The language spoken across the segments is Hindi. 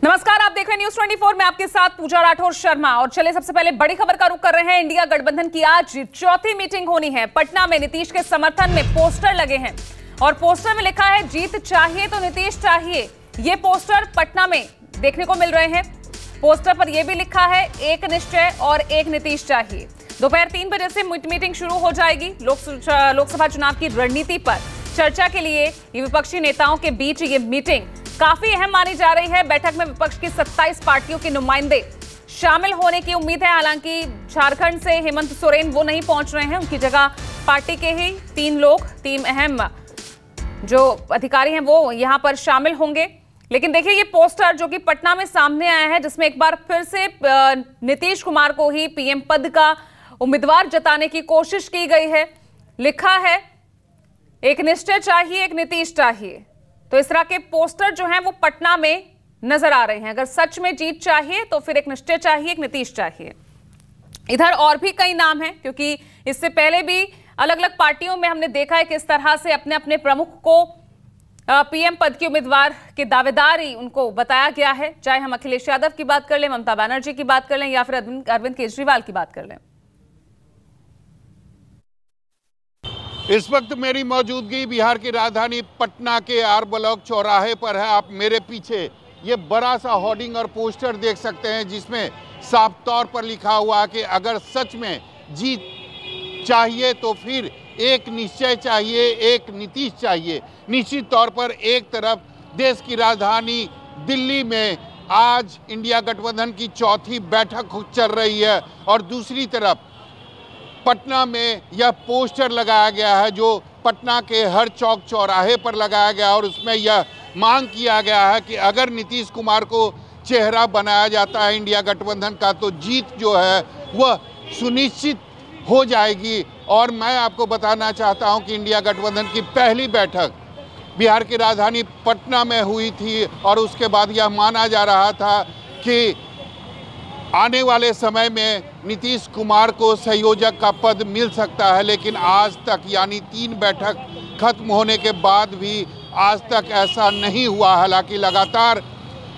नमस्कार, आप देख रहे हैं न्यूज 24 में आपके साथ पूजा राठौर शर्मा। और चले सबसे पहले बड़ी खबर का रुख कर रहे हैं। इंडिया गठबंधन की आज चौथी मीटिंग होनी है। पटना में नीतीश के समर्थन में पोस्टर लगे हैं और पोस्टर में लिखा है जीत चाहिए तो नीतीश चाहिए। ये पोस्टर पटना में देखने को मिल रहे हैं। पोस्टर पर यह भी लिखा है एक निश्चय और एक नीतीश चाहिए। दोपहर 3 बजे से मीटिंग शुरू हो जाएगी। लोकसभा चुनाव की रणनीति पर चर्चा के लिए ये विपक्षी नेताओं के बीच ये मीटिंग काफी अहम मानी जा रही है। बैठक में विपक्ष की 27 पार्टियों के नुमाइंदे शामिल होने की उम्मीद है। हालांकि झारखंड से हेमंत सोरेन वो नहीं पहुंच रहे हैं, उनकी जगह पार्टी के ही 3 अहम जो अधिकारी हैं वो यहां पर शामिल होंगे। लेकिन देखिए ये पोस्टर जो कि पटना में सामने आया है, जिसमें एक बार फिर से नीतीश कुमार को ही पीएम पद का उम्मीदवार जताने की कोशिश की गई है। लिखा है एक निश्चय चाहिए एक नीतीश चाहिए। तो इस तरह के पोस्टर जो हैं वो पटना में नजर आ रहे हैं। अगर सच में जीत चाहिए तो फिर एक निश्चय चाहिए एक नीतीश चाहिए। इधर और भी कई नाम हैं, क्योंकि इससे पहले भी अलग अलग पार्टियों में हमने देखा है किस तरह से अपने अपने प्रमुख को पीएम पद के उम्मीदवार के दावेदारी उनको बताया गया है। चाहे हम अखिलेश यादव की बात कर लें, ममता बनर्जी की बात कर लें या फिर अरविंद केजरीवाल की बात कर लें। इस वक्त मेरी मौजूदगी बिहार की राजधानी पटना के आर ब्लॉक चौराहे पर है। आप मेरे पीछे ये बड़ा सा होर्डिंग और पोस्टर देख सकते हैं, जिसमें साफ तौर पर लिखा हुआ है कि अगर सच में जीत चाहिए तो फिर एक निश्चय चाहिए एक नीतीश चाहिए। निश्चित तौर पर एक तरफ देश की राजधानी दिल्ली में आज इंडिया गठबंधन की चौथी बैठक चल रही है और दूसरी तरफ पटना में यह पोस्टर लगाया गया है, जो पटना के हर चौक चौराहे पर लगाया गया और उसमें यह मांग किया गया है कि अगर नीतीश कुमार को चेहरा बनाया जाता है इंडिया गठबंधन का तो जीत जो है वह सुनिश्चित हो जाएगी। और मैं आपको बताना चाहता हूं कि इंडिया गठबंधन की पहली बैठक बिहार की राजधानी पटना में हुई थी और उसके बाद यह माना जा रहा था कि आने वाले समय में नीतीश कुमार को संयोजक का पद मिल सकता है। लेकिन आज तक यानी 3 बैठक खत्म होने के बाद भी आज तक ऐसा नहीं हुआ। हालांकि लगातार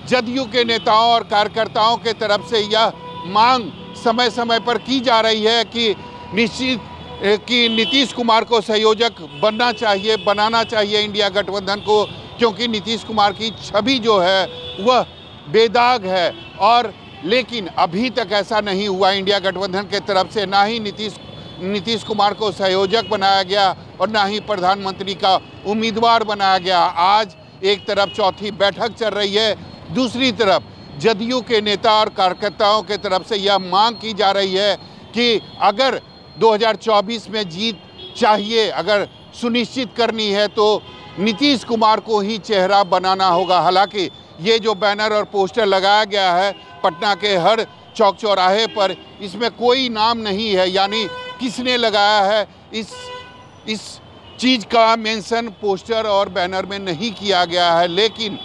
जदयू के नेताओं और कार्यकर्ताओं के तरफ से यह मांग समय समय पर की जा रही है कि नीतीश कुमार को संयोजक बनाना चाहिए इंडिया गठबंधन को, क्योंकि नीतीश कुमार की छवि जो है वह बेदाग है। और लेकिन अभी तक ऐसा नहीं हुआ इंडिया गठबंधन के तरफ से। ना ही नीतीश कुमार को संयोजक बनाया गया और ना ही प्रधानमंत्री का उम्मीदवार बनाया गया। आज एक तरफ चौथी बैठक चल रही है, दूसरी तरफ जदयू के नेता और कार्यकर्ताओं के तरफ से यह मांग की जा रही है कि अगर 2024 में जीत चाहिए, अगर सुनिश्चित करनी है तो नीतीश कुमार को ही चेहरा बनाना होगा। हालांकि ये जो बैनर और पोस्टर लगाया गया है पटना के हर चौक चौराहे पर, इसमें कोई नाम नहीं है, यानी किसने लगाया है इस चीज़ का मेंशन पोस्टर और बैनर में नहीं किया गया है। लेकिन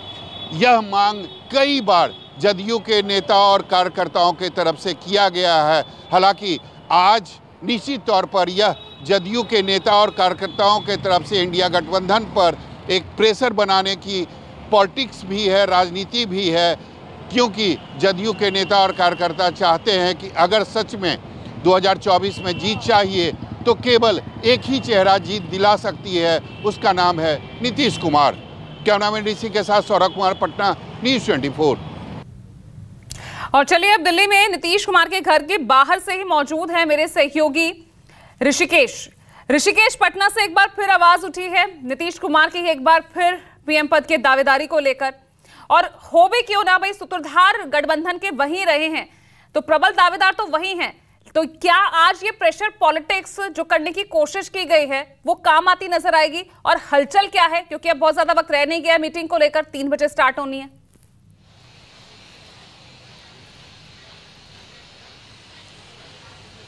यह मांग कई बार जदयू के नेता और कार्यकर्ताओं के तरफ से किया गया है। हालांकि आज निश्चित तौर पर यह जदयू के नेता और कार्यकर्ताओं के तरफ से इंडिया गठबंधन पर एक प्रेशर बनाने की पॉलिटिक्स भी है, राजनीति भी है, क्योंकि जदयू के नेता और कार्यकर्ता चाहते हैं कि अगर सच में 2024 में जीत चाहिए तो केवल एक ही चेहरा जीत दिला सकती है, उसका नाम है नीतीश कुमार। कैमरामैन डीसी के साथ सौरभ कुमार, पटना, न्यूज 24। और चलिए अब दिल्ली में नीतीश कुमार के घर के बाहर से ही मौजूद है मेरे सहयोगी ऋषिकेश। पटना से एक बार फिर आवाज उठी है नीतीश कुमार की एक बार फिर पीएम पद के दावेदारी को लेकर। और हो भी क्यों ना भाई, सूत्रधार गठबंधन के वही रहे हैं तो प्रबल दावेदार तो वही हैं। तो क्या आज ये प्रेशर पॉलिटिक्स जो करने की कोशिश की गई है वो काम आती नजर आएगी? और हलचल क्या है, क्योंकि अब बहुत ज्यादा वक्त रह नहीं गया मीटिंग को लेकर, 3 बजे स्टार्ट होनी है।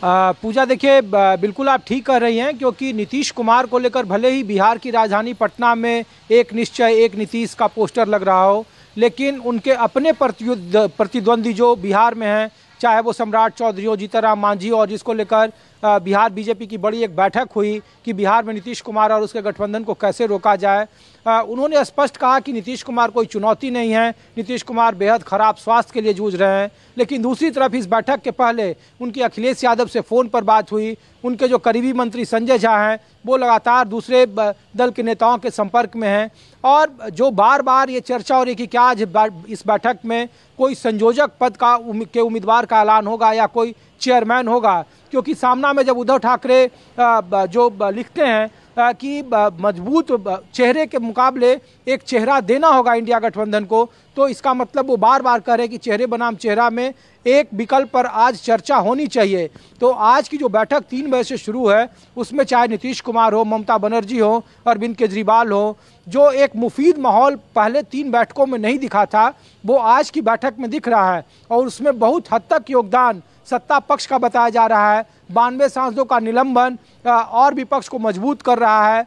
पूजा, देखिए बिल्कुल आप ठीक कह रही हैं, क्योंकि नीतीश कुमार को लेकर भले ही बिहार की राजधानी पटना में एक निश्चय एक नीतीश का पोस्टर लग रहा हो, लेकिन उनके अपने प्रतिद्वंदी जो बिहार में हैं, चाहे वो सम्राट चौधरी हो, जीतन राम मांझी, और जिसको लेकर बिहार बीजेपी की बड़ी एक बैठक हुई कि बिहार में नीतीश कुमार और उसके गठबंधन को कैसे रोका जाए। उन्होंने स्पष्ट कहा कि नीतीश कुमार कोई चुनौती नहीं है, नीतीश कुमार बेहद खराब स्वास्थ्य के लिए जूझ रहे हैं। लेकिन दूसरी तरफ इस बैठक के पहले उनकी अखिलेश यादव से फ़ोन पर बात हुई। उनके जो करीबी मंत्री संजय झा हैं वो लगातार दूसरे दल के नेताओं के संपर्क में हैं और जो बार बार ये चर्चा हो रही कि क्या आज इस बैठक में कोई संयोजक पद के उम्मीदवार का ऐलान होगा या कोई चेयरमैन होगा, क्योंकि सामना में जब उद्धव ठाकरे जो लिखते हैं कि मजबूत चेहरे के मुकाबले एक चेहरा देना होगा इंडिया गठबंधन को, तो इसका मतलब वो बार बार कह रहे हैं कि चेहरे बनाम चेहरा में एक विकल्प पर आज चर्चा होनी चाहिए। तो आज की जो बैठक 3 बजे से शुरू है उसमें चाहे नीतीश कुमार हो, ममता बनर्जी हो, अरविंद केजरीवाल हो, जो एक मुफीद माहौल पहले 3 बैठकों में नहीं दिखा था वो आज की बैठक में दिख रहा है और उसमें बहुत हद तक योगदान सत्ता पक्ष का बताया जा रहा है। 92 सांसदों का निलंबन और विपक्ष को मजबूत कर रहा है।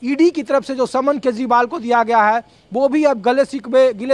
ईडी की तरफ से जो समन केजरीवाल को दिया गया है वो भी अब गिले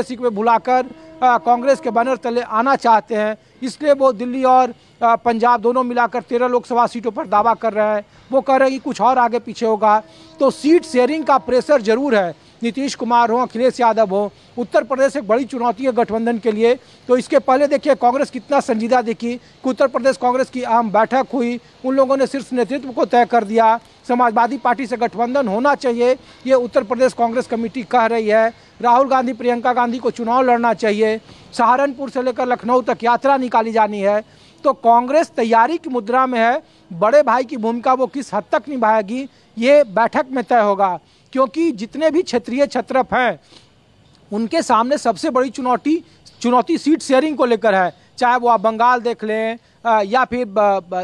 शिकवे भुलाकर कांग्रेस के बैनर तले आना चाहते हैं, इसलिए वो दिल्ली और पंजाब दोनों मिलाकर 13 लोकसभा सीटों पर दावा कर रहे हैं। वो कह रहे हैं कि कुछ और आगे पीछे होगा। तो सीट शेयरिंग का प्रेशर जरूर है, नीतीश कुमार हो, अखिलेश यादव हो। उत्तर प्रदेश एक बड़ी चुनौती है गठबंधन के लिए। तो इसके पहले देखिए कांग्रेस कितना संजीदा दिखी कि उत्तर प्रदेश कांग्रेस की अहम बैठक हुई, उन लोगों ने शीर्ष नेतृत्व को तय कर दिया समाजवादी पार्टी से गठबंधन होना चाहिए, ये उत्तर प्रदेश कांग्रेस कमेटी कह रही है। राहुल गांधी, प्रियंका गांधी को चुनाव लड़ना चाहिए, सहारनपुर से लेकर लखनऊ तक यात्रा निकाली जानी है। तो कांग्रेस तैयारी की मुद्रा में है। बड़े भाई की भूमिका वो किस हद तक निभाएगी ये बैठक में तय होगा, क्योंकि जितने भी क्षेत्रीय छत्रप हैं उनके सामने सबसे बड़ी चुनौती सीट शेयरिंग को लेकर है। चाहे वो आप बंगाल देख लें या फिर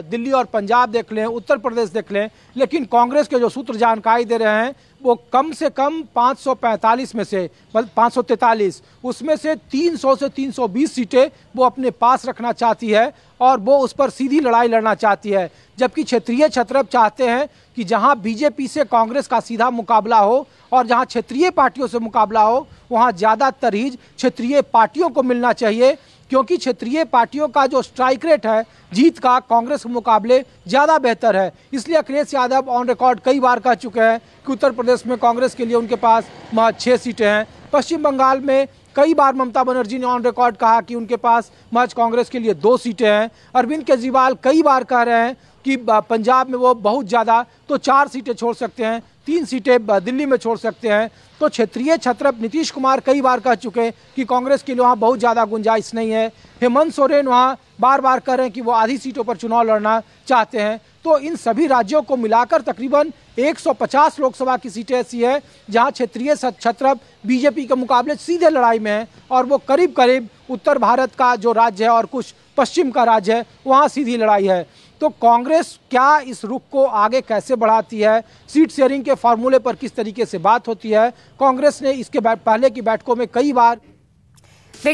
दिल्ली और पंजाब देख लें, उत्तर प्रदेश देख लें, लेकिन कांग्रेस के जो सूत्र जानकारी दे रहे हैं वो कम से कम 545 में से 543 उसमें से 300 से 320 सीटें वो अपने पास रखना चाहती है और वो उस पर सीधी लड़ाई लड़ना चाहती है। जबकि क्षेत्रीय छत्रप चाहते हैं कि जहां बीजेपी से कांग्रेस का सीधा मुकाबला हो और जहां क्षेत्रीय पार्टियों से मुकाबला हो वहां ज़्यादा तरजीह क्षेत्रीय पार्टियों को मिलना चाहिए, क्योंकि क्षेत्रीय पार्टियों का जो स्ट्राइक रेट है जीत का कांग्रेस के मुकाबले ज़्यादा बेहतर है। इसलिए अखिलेश यादव ऑन रिकॉर्ड कई बार कह चुके हैं कि उत्तर प्रदेश में कांग्रेस के लिए उनके पास महज 6 सीटें हैं। पश्चिम बंगाल में कई बार ममता बनर्जी ने ऑन रिकॉर्ड कहा कि उनके पास महज कांग्रेस के लिए 2 सीटें हैं। अरविंद केजरीवाल कई बार कह रहे हैं कि पंजाब में वो बहुत ज़्यादा तो 4 सीटें छोड़ सकते हैं, 3 सीटें दिल्ली में छोड़ सकते हैं। तो क्षेत्रीय छत्रप नीतीश कुमार कई बार कह चुके हैं कि कांग्रेस के लिए वहाँ बहुत ज़्यादा गुंजाइश नहीं है। हेमंत सोरेन वहाँ बार बार कह रहे हैं कि वो आधी सीटों पर चुनाव लड़ना चाहते हैं। तो इन सभी राज्यों को मिलाकर तकरीबन 150 लोकसभा की सीटें ऐसी है जहां क्षेत्रीय छत्रप बीजेपी के मुकाबले सीधे लड़ाई में है और वो करीब करीब उत्तर भारत का जो राज्य है और कुछ पश्चिम का राज्य है वहां सीधी लड़ाई है। तो कांग्रेस क्या इस रुख को आगे कैसे बढ़ाती है, सीट शेयरिंग के फार्मूले पर किस तरीके से बात होती है। कांग्रेस ने इसके पहले की बैठकों में कई बार